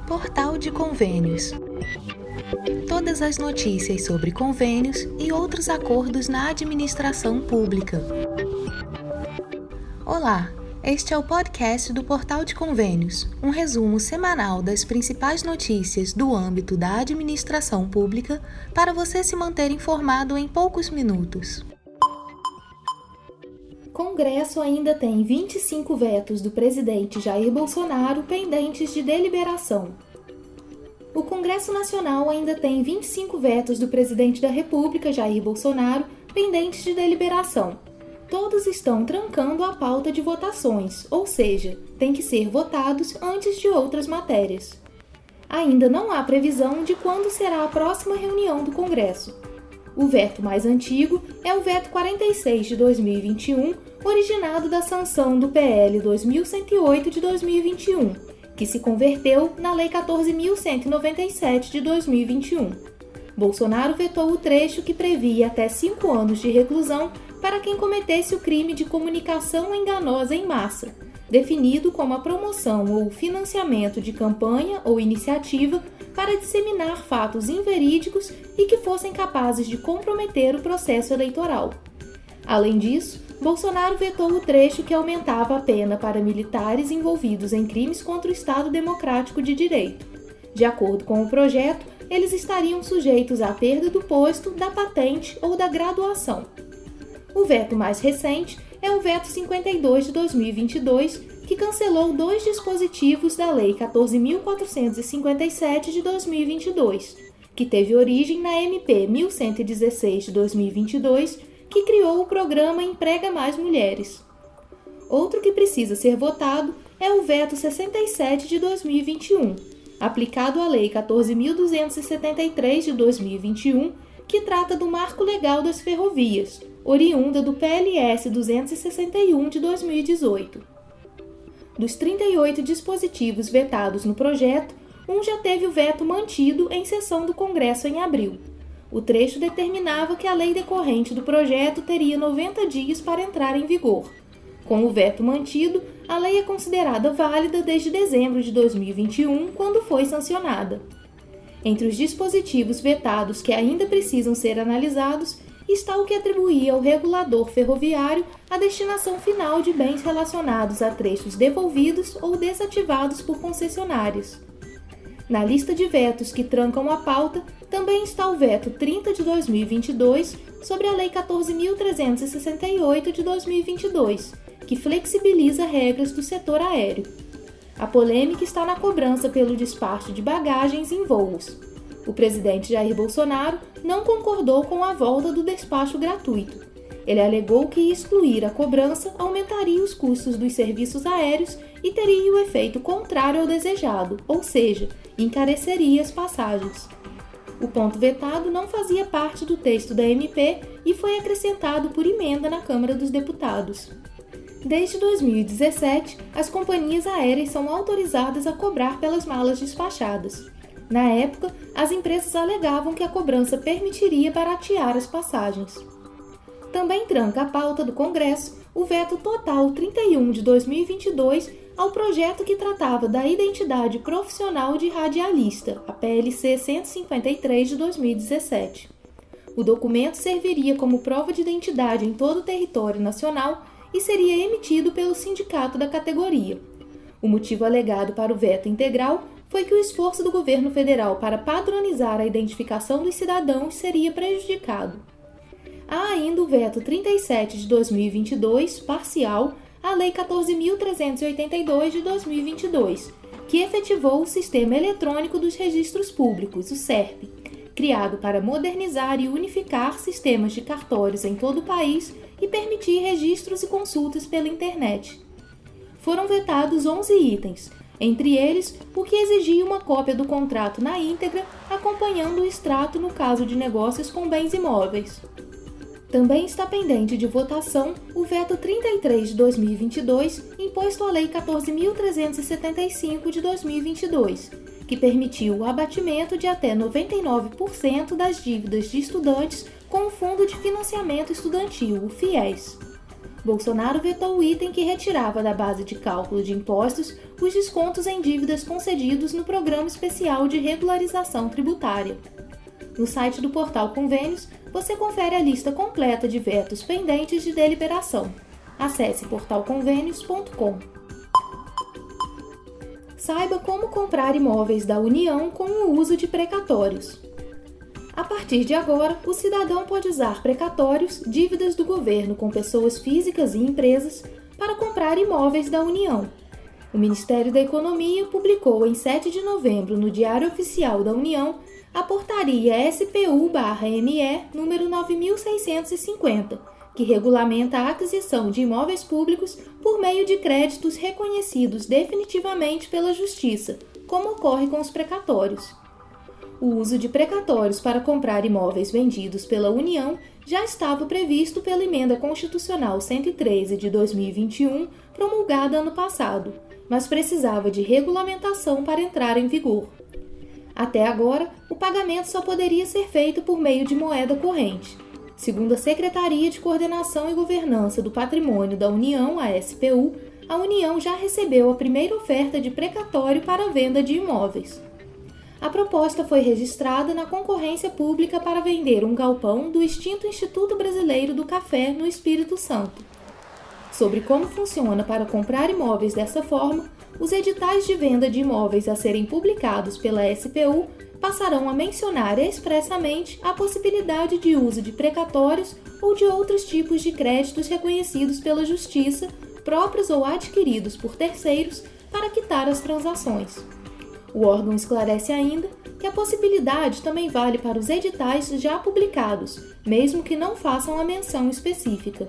Portal de Convênios. Todas as notícias sobre convênios e outros acordos na administração pública. Olá, este é o podcast do Portal de Convênios, um resumo semanal das principais notícias do âmbito da administração pública para você se manter informado em poucos minutos. Congresso ainda tem 25 vetos do presidente Jair Bolsonaro pendentes de deliberação. O Congresso Nacional ainda tem 25 vetos do presidente da República, Jair Bolsonaro, pendentes de deliberação. Todos estão trancando a pauta de votações, ou seja, têm que ser votados antes de outras matérias. Ainda não há previsão de quando será a próxima reunião do Congresso. O veto mais antigo é o veto 46 de 2021, originado da sanção do PL 2108 de 2021, que se converteu na Lei 14.197 de 2021. Bolsonaro vetou o trecho que previa até 5 anos de reclusão para quem cometesse o crime de comunicação enganosa em massa, definido como a promoção ou financiamento de campanha ou iniciativa para disseminar fatos inverídicos e que fossem capazes de comprometer o processo eleitoral. Além disso, Bolsonaro vetou o trecho que aumentava a pena para militares envolvidos em crimes contra o Estado Democrático de Direito. De acordo com o projeto, eles estariam sujeitos à perda do posto, da patente ou da graduação. O veto mais recente é o veto 52 de 2022, que cancelou 2 dispositivos da Lei 14.457 de 2022, que teve origem na MP 1116 de 2022, que criou o programa Emprega Mais Mulheres. Outro que precisa ser votado é o veto 67 de 2021, aplicado à Lei 14.273 de 2021, que trata do Marco Legal das Ferrovias, oriunda do PLS 261 de 2018. Dos 38 dispositivos vetados no projeto, um já teve o veto mantido em sessão do Congresso em abril. O trecho determinava que a lei decorrente do projeto teria 90 dias para entrar em vigor. Com o veto mantido, a lei é considerada válida desde dezembro de 2021, quando foi sancionada. Entre os dispositivos vetados que ainda precisam ser analisados, está o que atribuía ao regulador ferroviário a destinação final de bens relacionados a trechos devolvidos ou desativados por concessionárias. Na lista de vetos que trancam a pauta, também está o veto 30 de 2022 sobre a Lei 14.368 de 2022, que flexibiliza regras do setor aéreo. A polêmica está na cobrança pelo despacho de bagagens em voos. O presidente Jair Bolsonaro não concordou com a volta do despacho gratuito. Ele alegou que excluir a cobrança aumentaria os custos dos serviços aéreos e teria o efeito contrário ao desejado, ou seja, encareceria as passagens. O ponto vetado não fazia parte do texto da MP e foi acrescentado por emenda na Câmara dos Deputados. Desde 2017, as companhias aéreas são autorizadas a cobrar pelas malas despachadas. Na época, as empresas alegavam que a cobrança permitiria baratear as passagens. Também tranca a pauta do Congresso o veto total 31 de 2022 ao projeto que tratava da identidade profissional de radialista, a PLC 153 de 2017. O documento serviria como prova de identidade em todo o território nacional e seria emitido pelo sindicato da categoria. O motivo alegado para o veto integral foi que o esforço do governo federal para padronizar a identificação dos cidadãos seria prejudicado. Há ainda o veto 37 de 2022, parcial, à Lei 14.382 de 2022, que efetivou o Sistema Eletrônico dos Registros Públicos, o SERP, criado para modernizar e unificar sistemas de cartórios em todo o país e permitir registros e consultas pela internet. Foram vetados 11 itens, entre eles o que exigia uma cópia do contrato na íntegra, acompanhando o extrato no caso de negócios com bens imóveis. Também está pendente de votação o veto 33 de 2022, imposto à Lei 14.375 de 2022, que permitiu o abatimento de até 99% das dívidas de estudantes com o Fundo de Financiamento Estudantil, o FIES. Bolsonaro vetou o item que retirava da base de cálculo de impostos os descontos em dívidas concedidos no Programa Especial de Regularização Tributária. No site do portal Convênios, você confere a lista completa de vetos pendentes de deliberação. Acesse portalconvênios.com. Saiba como comprar imóveis da União com o uso de precatórios. A partir de agora, o cidadão pode usar precatórios, dívidas do governo com pessoas físicas e empresas, para comprar imóveis da União. O Ministério da Economia publicou em 7 de novembro no Diário Oficial da União a Portaria SPU/ME número 9650, que regulamenta a aquisição de imóveis públicos por meio de créditos reconhecidos definitivamente pela Justiça, como ocorre com os precatórios. O uso de precatórios para comprar imóveis vendidos pela União já estava previsto pela Emenda Constitucional 113 de 2021, promulgada ano passado, mas precisava de regulamentação para entrar em vigor. Até agora, o pagamento só poderia ser feito por meio de moeda corrente. Segundo a Secretaria de Coordenação e Governança do Patrimônio da União, a SPU, a União já recebeu a primeira oferta de precatório para a venda de imóveis. A proposta foi registrada na concorrência pública para vender um galpão do extinto Instituto Brasileiro do Café, no Espírito Santo. Sobre como funciona para comprar imóveis dessa forma, os editais de venda de imóveis a serem publicados pela SPU passarão a mencionar expressamente a possibilidade de uso de precatórios ou de outros tipos de créditos reconhecidos pela Justiça, próprios ou adquiridos por terceiros, para quitar as transações. O órgão esclarece ainda que a possibilidade também vale para os editais já publicados, mesmo que não façam a menção específica.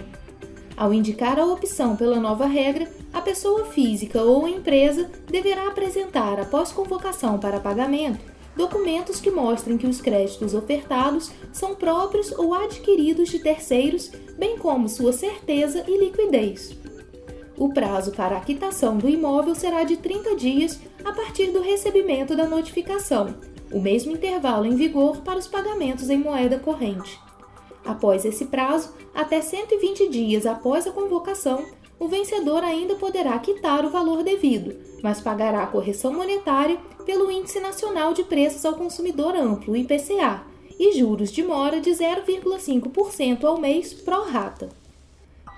Ao indicar a opção pela nova regra, a pessoa física ou empresa deverá apresentar, após convocação para pagamento, documentos que mostrem que os créditos ofertados são próprios ou adquiridos de terceiros, bem como sua certeza e liquidez. O prazo para a quitação do imóvel será de 30 dias a partir do recebimento da notificação, o mesmo intervalo em vigor para os pagamentos em moeda corrente. Após esse prazo, até 120 dias após a convocação, o vencedor ainda poderá quitar o valor devido, mas pagará a correção monetária pelo Índice Nacional de Preços ao Consumidor Amplo, IPCA, e juros de mora de 0,5% ao mês pró rata.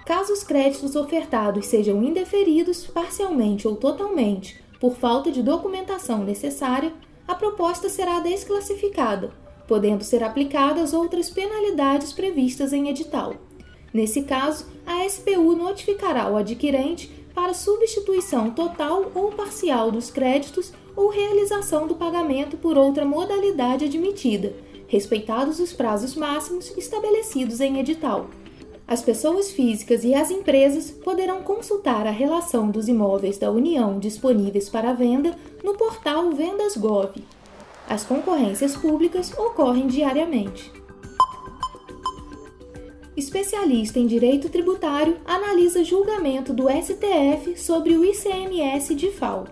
Caso os créditos ofertados sejam indeferidos, parcialmente ou totalmente, por falta de documentação necessária, a proposta será desclassificada, podendo ser aplicadas outras penalidades previstas em edital. Nesse caso, a SPU notificará o adquirente para substituição total ou parcial dos créditos ou realização do pagamento por outra modalidade admitida, respeitados os prazos máximos estabelecidos em edital. As pessoas físicas e as empresas poderão consultar a relação dos imóveis da União disponíveis para venda no portal Vendas.gov. As concorrências públicas ocorrem diariamente. Especialista em direito tributário analisa julgamento do STF sobre o ICMS DIFAL.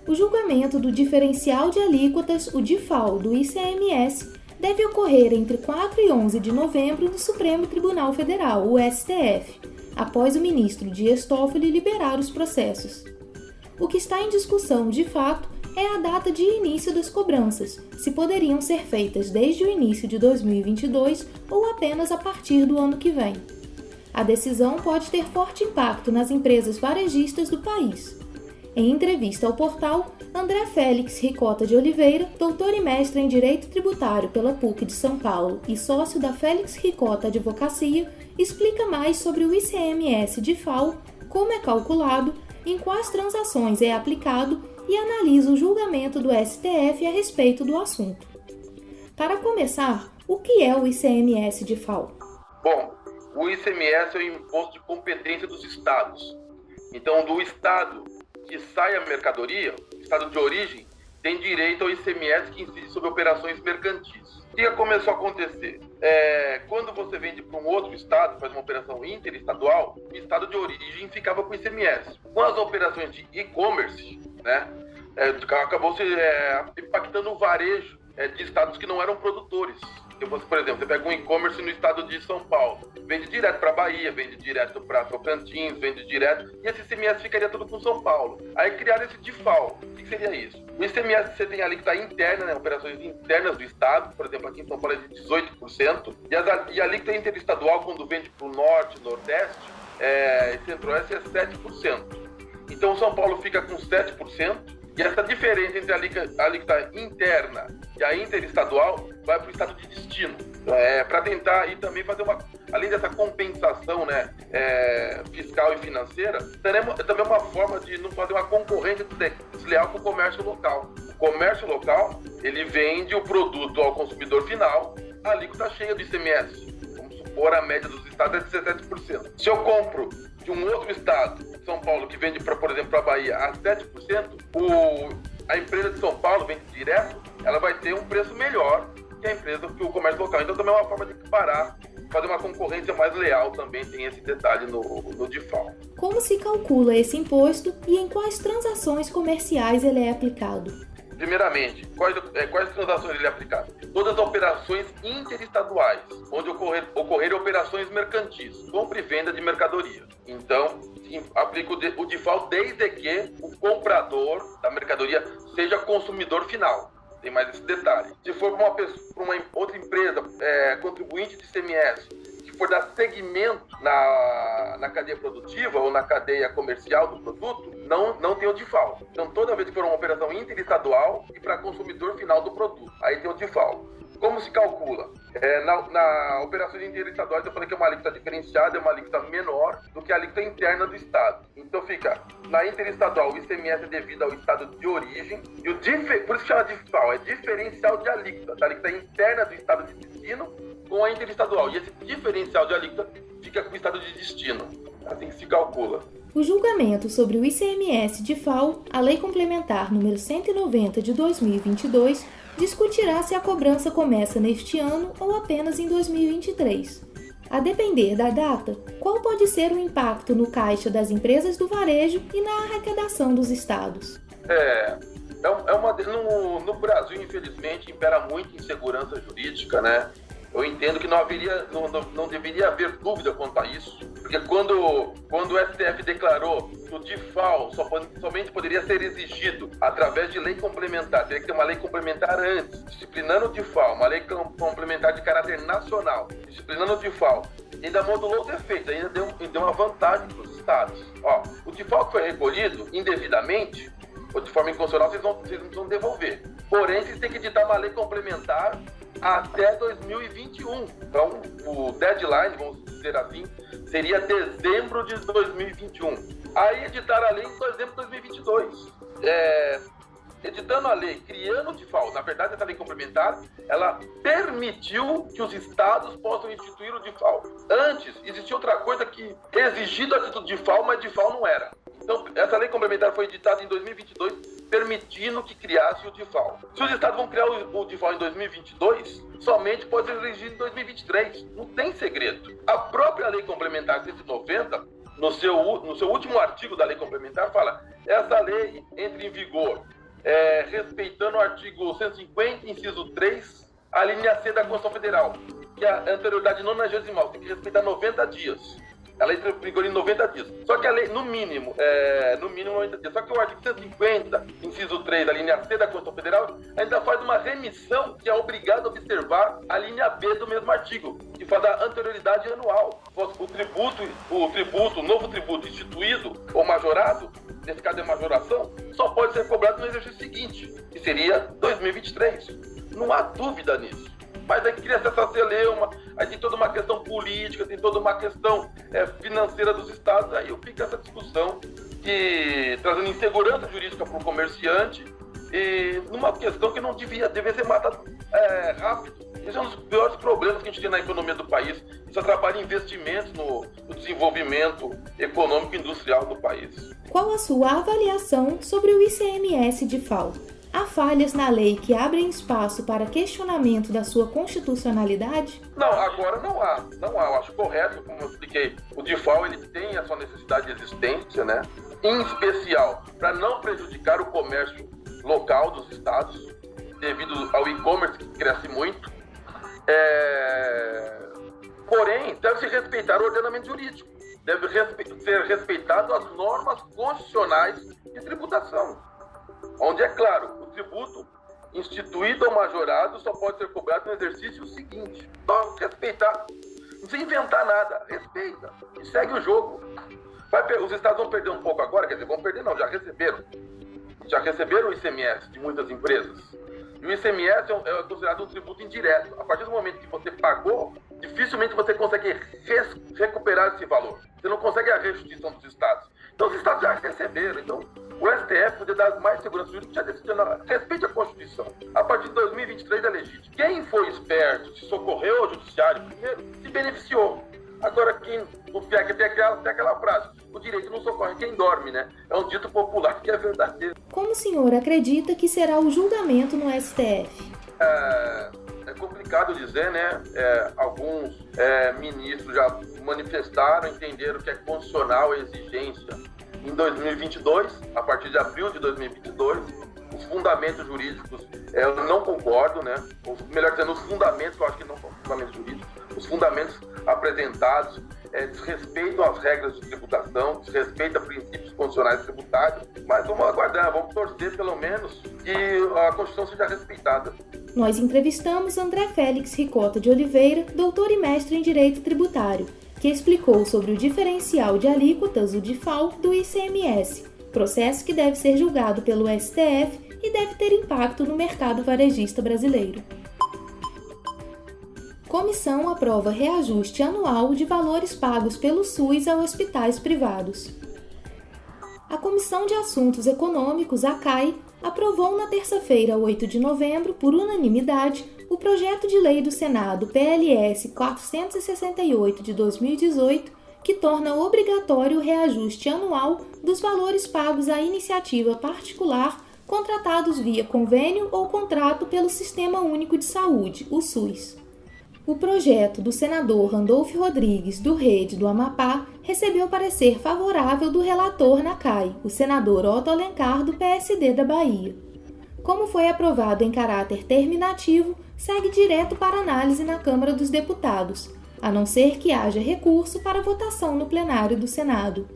O julgamento do diferencial de alíquotas, o DIFAL, do ICMS, deve ocorrer entre 4 e 11 de novembro no Supremo Tribunal Federal, o STF, após o ministro Dias Toffoli liberar os processos. O que está em discussão, de fato, é a data de início das cobranças, se poderiam ser feitas desde o início de 2022 ou apenas a partir do ano que vem. A decisão pode ter forte impacto nas empresas varejistas do país. Em entrevista ao portal, André Félix Ricota de Oliveira, doutor e mestre em Direito Tributário pela PUC de São Paulo e sócio da Félix Ricota Advocacia, explica mais sobre o ICMS DIFAL, como é calculado, em quais transações é aplicado e analisa o julgamento do STF a respeito do assunto. Para começar, o que é o ICMS DIFAL? Bom, o ICMS é o imposto de competência dos estados. Então, do estado que sai a mercadoria, estado de origem, tem direito ao ICMS que incide sobre operações mercantis. O que começou a acontecer? Quando você vende para um outro estado, faz uma operação interestadual, o estado de origem ficava com ICMS. Com as operações de e-commerce, acabou se impactando o varejo de estados que não eram produtores. Porque você, por exemplo, você pega um e-commerce no estado de São Paulo, vende direto para Bahia, vende direto para Tocantins, vende direto, e esse ICMS ficaria tudo com São Paulo. Aí criaram esse DIFAL. O que seria isso? O ICMS você tem ali que está interna, né, operações internas do estado, por exemplo, aqui em São Paulo é de 18%, e a alíquota interestadual, quando vende para o norte, nordeste, e centro-oeste é 7%. Então São Paulo fica com 7%, e essa diferença entre a alíquota interna e a interestadual vai para o estado de destino, para tentar e também fazer além dessa compensação, né, fiscal e financeira, também uma forma de não fazer uma concorrência desleal com o comércio local. O comércio local, ele vende o produto ao consumidor final, a alíquota cheia do ICMS. Vamos supor, a média dos estados é de 17%. Se eu compro de um outro estado, São Paulo, que vende, por exemplo, para a Bahia a 7%, a empresa de São Paulo vende direto, ela vai ter um preço melhor que o comércio local. Então também é uma forma de equiparar, fazer uma concorrência mais leal também, tem esse detalhe no DIFAL. Como se calcula esse imposto e em quais transações comerciais ele é aplicado? Primeiramente, quais transações ele é aplicado? Todas as operações interestaduais, onde ocorrerem operações mercantis, compra e venda de mercadoria. Então, aplica o DIFAL desde que o comprador da mercadoria seja consumidor final. Tem mais esse detalhe. Se for para uma outra empresa, contribuinte de ICMS, que for dar segmento na cadeia produtiva ou na cadeia comercial do produto, não tem o DIFAL. Então, toda vez que for uma operação interestadual e para consumidor final do produto, aí tem o DIFAL. Como se calcula? Na operações interestaduais, eu falei que é uma alíquota diferenciada, é uma alíquota menor do que a alíquota interna do estado. Então fica, na interestadual, o ICMS é devido ao estado de origem, e por isso que chama DIFAL, é diferencial de alíquota, da alíquota interna do estado de destino com a interestadual. E esse diferencial de alíquota fica com o estado de destino. Assim que se calcula. O julgamento sobre o ICMS DIFAL, a Lei Complementar número 190 de 2022, discutirá se a cobrança começa neste ano ou apenas em 2023. A depender da data, qual pode ser o impacto no caixa das empresas do varejo e na arrecadação dos estados? No Brasil, infelizmente, impera muita insegurança jurídica, né? Eu entendo que não deveria haver dúvida quanto a isso, porque quando o STF declarou que o DIFAL somente poderia ser exigido através de lei complementar, teria que ter uma lei complementar antes, disciplinando o DIFAL, uma lei complementar de caráter nacional, disciplinando o DIFAL, ainda modulou os efeitos, ainda deu uma vantagem para os estados. O DIFAL que foi recolhido indevidamente, ou de forma inconstitucional, vocês não vão devolver. Porém, vocês têm que editar uma lei complementar até 2021. Então, o deadline, vamos dizer assim, seria dezembro de 2021. Aí editaram a lei em dezembro de 2022. Editando a lei, criando o DIFAL, na verdade essa lei complementar, ela permitiu que os estados possam instituir o DIFAL. Antes, existia outra coisa que exigido a título de DIFAL, mas DIFAL não era. Então, essa lei complementar foi editada em 2022, permitindo que criasse o DIFAL. Se os estados vão criar o DIFAL em 2022, somente pode ser exigido em 2023. Não tem segredo. A própria lei complementar 190, no seu último artigo da lei complementar, fala: essa lei entra em vigor respeitando o artigo 150, inciso 3, a linha C da Constituição Federal, que a anterioridade nonagesimal tem que respeitar 90 dias. Ela entra em vigor em 90 dias. Só que a lei, no mínimo 90 dias. Só que o artigo 150, inciso 3, da linha C da Constituição Federal, ainda faz uma remissão que é obrigado a observar a linha B do mesmo artigo, que faz a anterioridade anual. O novo tributo instituído ou majorado, nesse caso é majoração, só pode ser cobrado no exercício seguinte, que seria 2023. Não há dúvida nisso. Mas aí cria essa celeuma, aí tem toda uma questão política, tem toda uma questão financeira dos estados, aí fica essa discussão trazendo insegurança jurídica para o comerciante e numa questão que não devia ser matada rápido. Esse é um dos piores problemas que a gente tem na economia do país. Isso atrapalha investimentos no desenvolvimento econômico e industrial do país. Qual a sua avaliação sobre o ICMS DIFAL? Há falhas na lei que abrem espaço para questionamento da sua constitucionalidade? Não, agora não há. Eu acho correto, como eu expliquei, o DIFAL ele tem a sua necessidade de existência, né? Em especial, para não prejudicar o comércio local dos estados, devido ao e-commerce que cresce muito. Porém, deve-se respeitar o ordenamento jurídico, deve ser respeitado as normas constitucionais de tributação, onde é claro, o tributo instituído ou majorado só pode ser cobrado no exercício seguinte. Só respeitar, não precisa inventar nada, respeita e segue o jogo. Os estados vão perder um pouco agora, quer dizer, vão perder não, já receberam o ICMS de muitas empresas. E o ICMS é considerado um tributo indireto. A partir do momento que você pagou, dificilmente você consegue recuperar esse valor. Você não consegue a restituição dos estados. Então os estados já receberam. Então o STF poder dar mais segurança jurídica, já decidiu, respeite a Constituição. A partir de 2023 é legítimo. Quem foi esperto, se socorreu ao judiciário primeiro, se beneficiou. Agora, quem tem aquela frase, o direito não socorre quem dorme, né? É um dito popular que é verdadeiro. Como o senhor acredita que será o julgamento no STF? É complicado dizer, né? Alguns ministros já manifestaram, entenderam que é constitucional a exigência em 2022, a partir de abril de 2022, os fundamentos jurídicos, eu não concordo, né? Melhor dizendo, os fundamentos, que eu acho que não são fundamentos jurídicos, os fundamentos apresentados desrespeitam as regras de tributação, desrespeitam princípios constitucionais tributários, mas vamos aguardar, vamos torcer pelo menos que a Constituição seja respeitada. Nós entrevistamos André Félix Ricota de Oliveira, doutor e mestre em Direito Tributário, que explicou sobre o diferencial de alíquotas, o DIFAL, do ICMS, processo que deve ser julgado pelo STF e deve ter impacto no mercado varejista brasileiro. Comissão aprova reajuste anual de valores pagos pelo SUS a hospitais privados. A Comissão de Assuntos Econômicos, a CAE, aprovou na terça-feira, 8 de novembro, por unanimidade, o projeto de lei do Senado PLS 468 de 2018, que torna obrigatório o reajuste anual dos valores pagos à iniciativa particular contratados via convênio ou contrato pelo Sistema Único de Saúde, o SUS. O projeto do senador Randolfo Rodrigues, do Rede do Amapá, recebeu parecer favorável do relator na CAE, o senador Otto Alencar, do PSD da Bahia. Como foi aprovado em caráter terminativo, segue direto para análise na Câmara dos Deputados, a não ser que haja recurso para votação no plenário do Senado.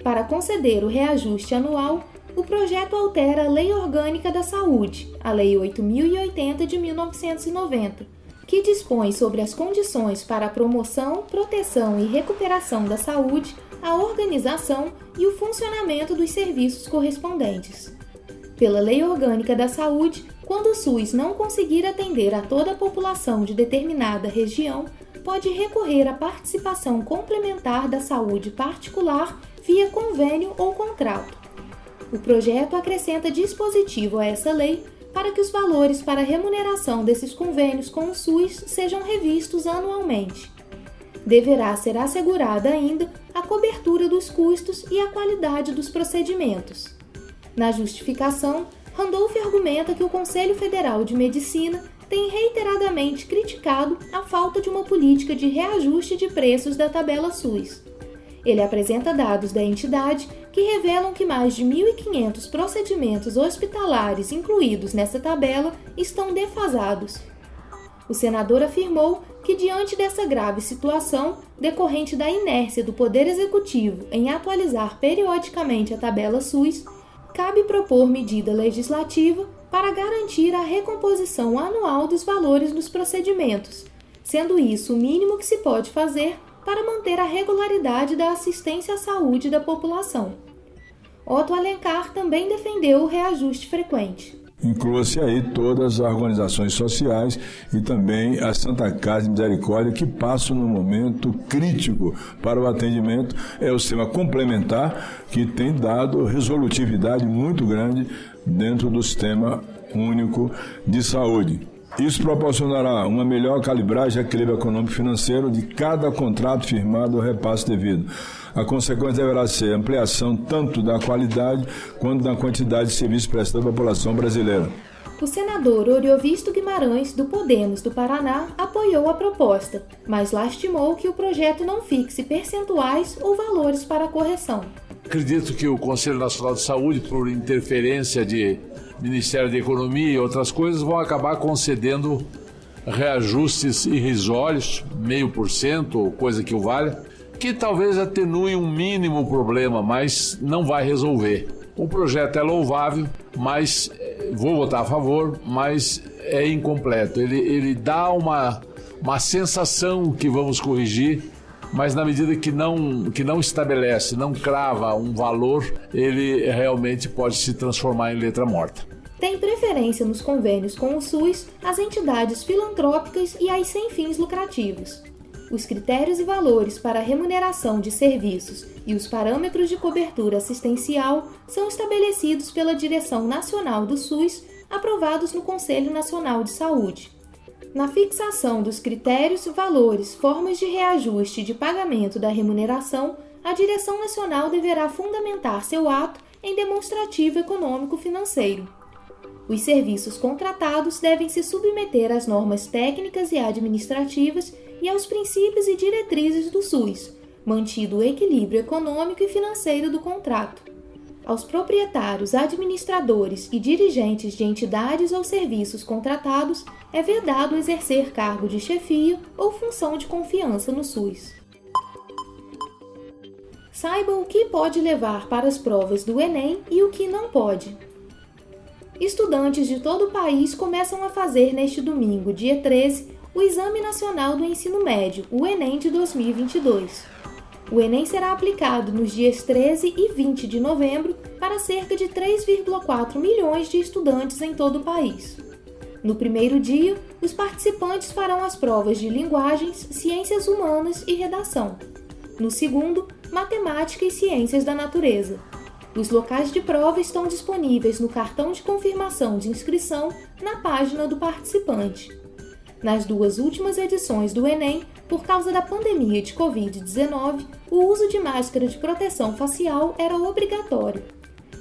Para conceder o reajuste anual, o projeto altera a Lei Orgânica da Saúde, a Lei 8.080 de 1990, que dispõe sobre as condições para a promoção, proteção e recuperação da saúde, a organização e o funcionamento dos serviços correspondentes. Pela Lei Orgânica da Saúde, quando o SUS não conseguir atender a toda a população de determinada região, pode recorrer à participação complementar da saúde particular via convênio ou contrato. O projeto acrescenta dispositivo a essa lei para que os valores para a remuneração desses convênios com o SUS sejam revistos anualmente. Deverá ser assegurada ainda a cobertura dos custos e a qualidade dos procedimentos. Na justificação, Randolph argumenta que o Conselho Federal de Medicina tem reiteradamente criticado a falta de uma política de reajuste de preços da tabela SUS. Ele apresenta dados da entidade que revelam que mais de 1.500 procedimentos hospitalares incluídos nessa tabela estão defasados. O senador afirmou que, diante dessa grave situação, decorrente da inércia do Poder Executivo em atualizar periodicamente a tabela SUS, cabe propor medida legislativa para garantir a recomposição anual dos valores dos procedimentos, sendo isso o mínimo que se pode fazer para manter a regularidade da assistência à saúde da população. Otto Alencar também defendeu o reajuste frequente. Inclua-se aí todas as organizações sociais e também a Santa Casa de Misericórdia, que passam num momento crítico para o atendimento. É o sistema complementar que tem dado resolutividade muito grande dentro do Sistema Único de Saúde. Isso proporcionará uma melhor calibragem e equilíbrio econômico e financeiro de cada contrato firmado ou repasse devido. A consequência deverá ser a ampliação tanto da qualidade quanto da quantidade de serviços prestados à população brasileira. O senador Oriovisto Guimarães, do Podemos do Paraná, apoiou a proposta, mas lastimou que o projeto não fixe percentuais ou valores para a correção. Acredito que o Conselho Nacional de Saúde, por interferência de Ministério da Economia e outras coisas, vão acabar concedendo reajustes irrisórios, 0,5% ou coisa que o valha, que talvez atenue um mínimo problema, mas não vai resolver. O projeto é louvável, mas vou votar a favor, mas é incompleto. Ele dá uma sensação que vamos corrigir, mas na medida que não estabelece, não crava um valor, ele realmente pode se transformar em letra morta. Tem preferência nos convênios com o SUS as entidades filantrópicas e as sem fins lucrativos. Os critérios e valores para a remuneração de serviços e os parâmetros de cobertura assistencial são estabelecidos pela Direção Nacional do SUS, aprovados no Conselho Nacional de Saúde. Na fixação dos critérios, valores, formas de reajuste e de pagamento da remuneração, a Direção Nacional deverá fundamentar seu ato em demonstrativo econômico-financeiro. Os serviços contratados devem se submeter às normas técnicas e administrativas e aos princípios e diretrizes do SUS, mantido o equilíbrio econômico e financeiro do contrato. Aos proprietários, administradores e dirigentes de entidades ou serviços contratados é vedado exercer cargo de chefia ou função de confiança no SUS. Saiba o que pode levar para as provas do Enem e o que não pode. Estudantes de todo o país começam a fazer neste domingo, dia 13, o Exame Nacional do Ensino Médio, o Enem de 2022. O Enem será aplicado nos dias 13 e 20 de novembro para cerca de 3,4 milhões de estudantes em todo o país. No primeiro dia, os participantes farão as provas de linguagens, ciências humanas e redação. No segundo, matemática e ciências da natureza. Os locais de prova estão disponíveis no cartão de confirmação de inscrição na página do participante. Nas duas últimas edições do Enem, por causa da pandemia de Covid-19, o uso de máscara de proteção facial era obrigatório.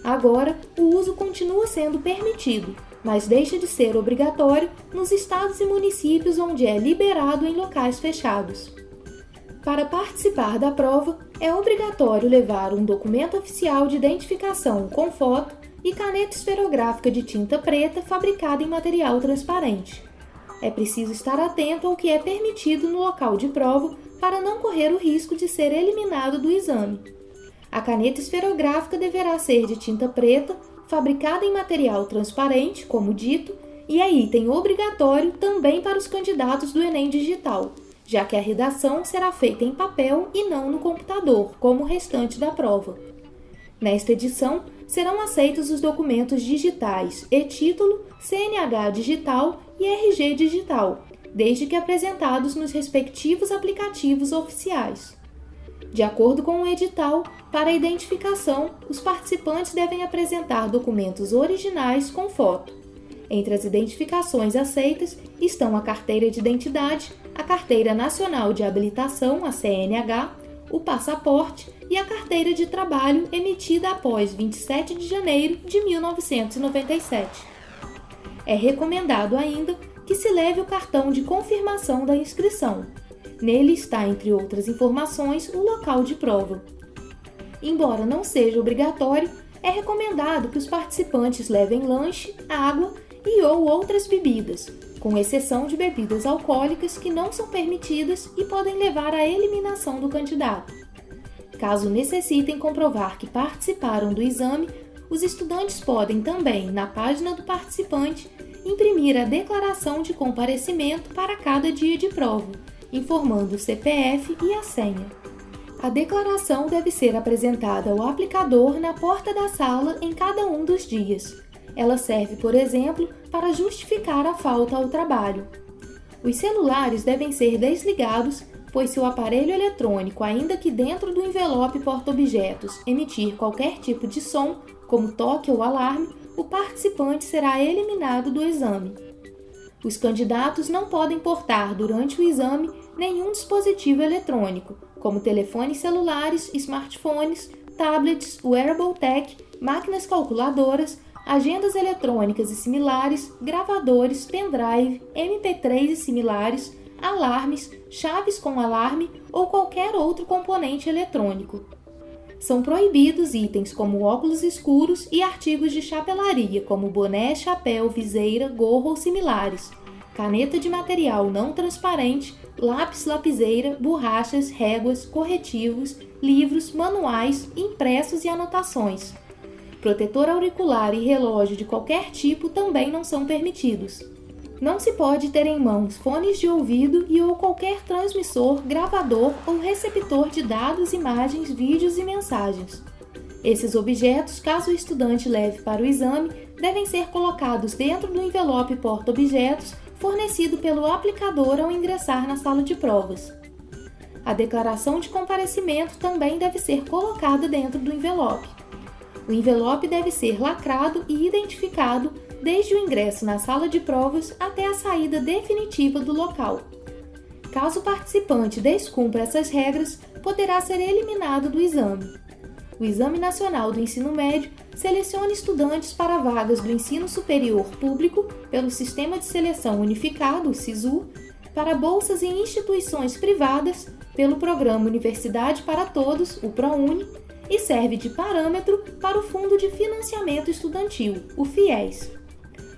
Agora, o uso continua sendo permitido, mas deixa de ser obrigatório nos estados e municípios onde é liberado em locais fechados. Para participar da prova, é obrigatório levar um documento oficial de identificação com foto e caneta esferográfica de tinta preta fabricada em material transparente. É preciso estar atento ao que é permitido no local de prova para não correr o risco de ser eliminado do exame. A caneta esferográfica deverá ser de tinta preta, fabricada em material transparente, como dito, e é item obrigatório também para os candidatos do Enem Digital, já que a redação será feita em papel e não no computador, como o restante da prova. Nesta edição, serão aceitos os documentos digitais e-título, CNH digital e RG digital, desde que apresentados nos respectivos aplicativos oficiais. De acordo com o edital, para a identificação, os participantes devem apresentar documentos originais com foto. Entre as identificações aceitas estão a carteira de identidade, a Carteira Nacional de Habilitação, a CNH, o passaporte e a carteira de trabalho emitida após 27 de janeiro de 1997. É recomendado ainda que se leve o cartão de confirmação da inscrição. Nele está, entre outras informações, o local de prova. Embora não seja obrigatório, é recomendado que os participantes levem lanche, água e ou outras bebidas, com exceção de bebidas alcoólicas que não são permitidas e podem levar à eliminação do candidato. Caso necessitem comprovar que participaram do exame, os estudantes podem também, na página do participante, imprimir a declaração de comparecimento para cada dia de prova, informando o CPF e a senha. A declaração deve ser apresentada ao aplicador na porta da sala em cada um dos dias. Ela serve, por exemplo, para justificar a falta ao trabalho. Os celulares devem ser desligados, pois se o aparelho eletrônico, ainda que dentro do envelope porta-objetos, emitir qualquer tipo de som, como toque ou alarme, o participante será eliminado do exame. Os candidatos não podem portar durante o exame nenhum dispositivo eletrônico, como telefones celulares, smartphones, tablets, wearable tech, máquinas calculadoras, agendas eletrônicas e similares, gravadores, pendrive, MP3 e similares, alarmes, chaves com alarme ou qualquer outro componente eletrônico. São proibidos itens como óculos escuros e artigos de chapelaria, como boné, chapéu, viseira, gorro ou similares, caneta de material não transparente, lápis, lapiseira, borrachas, réguas, corretivos, livros, manuais, impressos e anotações. Protetor auricular e relógio de qualquer tipo também não são permitidos. Não se pode ter em mãos fones de ouvido e ou qualquer transmissor, gravador ou receptor de dados, imagens, vídeos e mensagens. Esses objetos, caso o estudante leve para o exame, devem ser colocados dentro do envelope porta-objetos fornecido pelo aplicador ao ingressar na sala de provas. A declaração de comparecimento também deve ser colocada dentro do envelope. O envelope deve ser lacrado e identificado desde o ingresso na sala de provas até a saída definitiva do local. Caso o participante descumpra essas regras, poderá ser eliminado do exame. O Exame Nacional do Ensino Médio seleciona estudantes para vagas do ensino superior público pelo Sistema de Seleção Unificado, SISU, para bolsas em instituições privadas pelo Programa Universidade para Todos, o ProUni, e serve de parâmetro para o Fundo de Financiamento Estudantil, o FIES.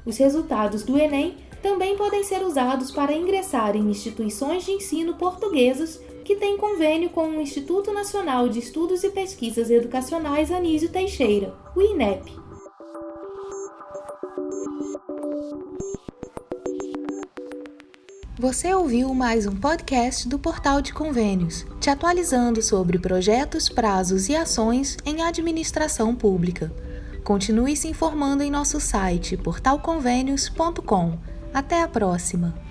Os resultados do Enem também podem ser usados para ingressar em instituições de ensino portuguesas que têm convênio com o Instituto Nacional de Estudos e Pesquisas Educacionais Anísio Teixeira, o INEP. Você ouviu mais um podcast do Portal de Convênios, te atualizando sobre projetos, prazos e ações em administração pública. Continue se informando em nosso site portalconvenios.com. Até a próxima!